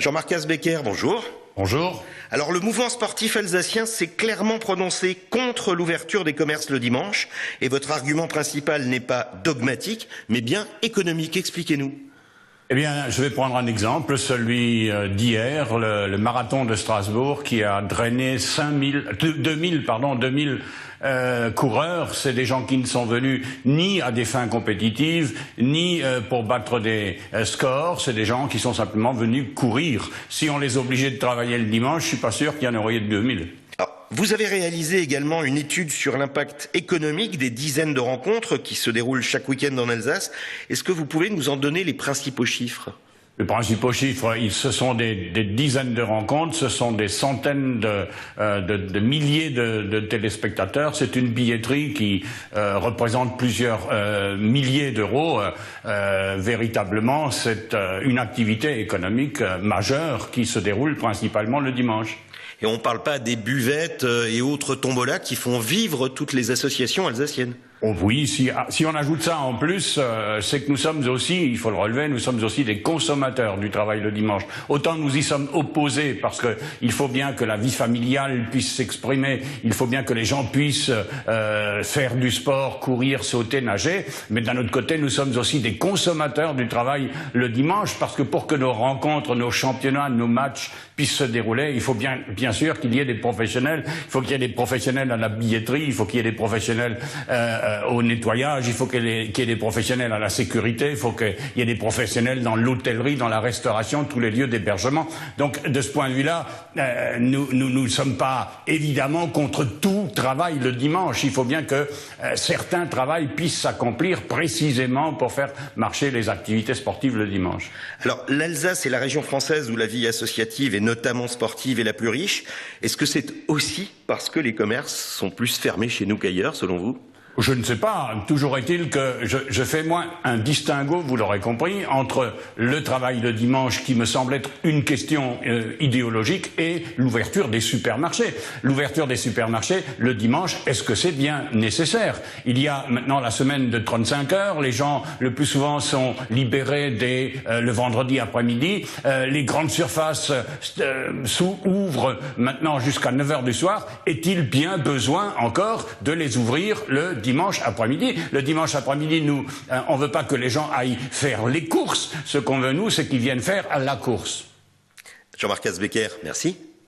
Jean-Marc Asbecker, bonjour. Bonjour. Alors le mouvement sportif alsacien s'est clairement prononcé contre l'ouverture des commerces le dimanche et votre argument principal n'est pas dogmatique mais bien économique. Expliquez-nous. Eh bien, je vais prendre un exemple, celui d'hier, le marathon de Strasbourg qui a drainé 2000 coureurs. C'est des gens qui ne sont venus ni à des fins compétitives, ni pour battre des scores. C'est des gens qui sont simplement venus courir. Si on les obligeait de travailler le dimanche, je suis pas sûr qu'il y en aurait 2000. Vous avez réalisé également une étude sur l'impact économique des dizaines de rencontres qui se déroulent chaque week-end en Alsace. Est-ce que vous pouvez nous en donner les principaux chiffres ? Les principaux chiffres, ce sont des dizaines de rencontres, ce sont des centaines de milliers de téléspectateurs. C'est une billetterie qui représente plusieurs milliers d'euros. Véritablement, c'est une activité économique majeure qui se déroule principalement le dimanche. Et on ne parle pas des buvettes et autres tombolas qui font vivre toutes les associations alsaciennes. Oh oui, si on ajoute ça en plus, c'est que nous sommes aussi, il faut le relever, nous sommes aussi des consommateurs du travail le dimanche. Autant nous y sommes opposés parce que il faut bien que la vie familiale puisse s'exprimer, il faut bien que les gens puissent faire du sport, courir, sauter, nager, mais d'un autre côté, nous sommes aussi des consommateurs du travail le dimanche parce que pour que nos rencontres, nos championnats, nos matchs puissent se dérouler, il faut bien sûr qu'il y ait des professionnels, il faut qu'il y ait des professionnels à la billetterie, il faut qu'il y ait des professionnels au nettoyage, il faut qu'il y ait des professionnels à la sécurité, il faut qu'il y ait des professionnels dans l'hôtellerie, dans la restauration, tous les lieux d'hébergement. Donc, de ce point de vue-là, nous ne sommes pas évidemment contre tout travail le dimanche. Il faut bien que certains travails puissent s'accomplir précisément pour faire marcher les activités sportives le dimanche. Alors, l'Alsace est la région française où la vie associative et notamment sportive est la plus riche. Est-ce que c'est aussi parce que les commerces sont plus fermés chez nous qu'ailleurs, selon vous ? Je ne sais pas. Toujours est-il que je fais moi un distinguo, vous l'aurez compris, entre le travail le dimanche qui me semble être une question idéologique et l'ouverture des supermarchés. L'ouverture des supermarchés le dimanche, est-ce que c'est bien nécessaire? Il y a maintenant la semaine de 35 heures, les gens le plus souvent sont libérés dès le vendredi après-midi, les grandes surfaces ouvrent maintenant jusqu'à 9 heures du soir. Est-il bien besoin encore de les ouvrir le dimanche après-midi? Le dimanche après-midi, nous, on veut pas que les gens aillent faire les courses. Ce qu'on veut, nous, c'est qu'ils viennent faire la course. Jean-Marc Asbecker, merci.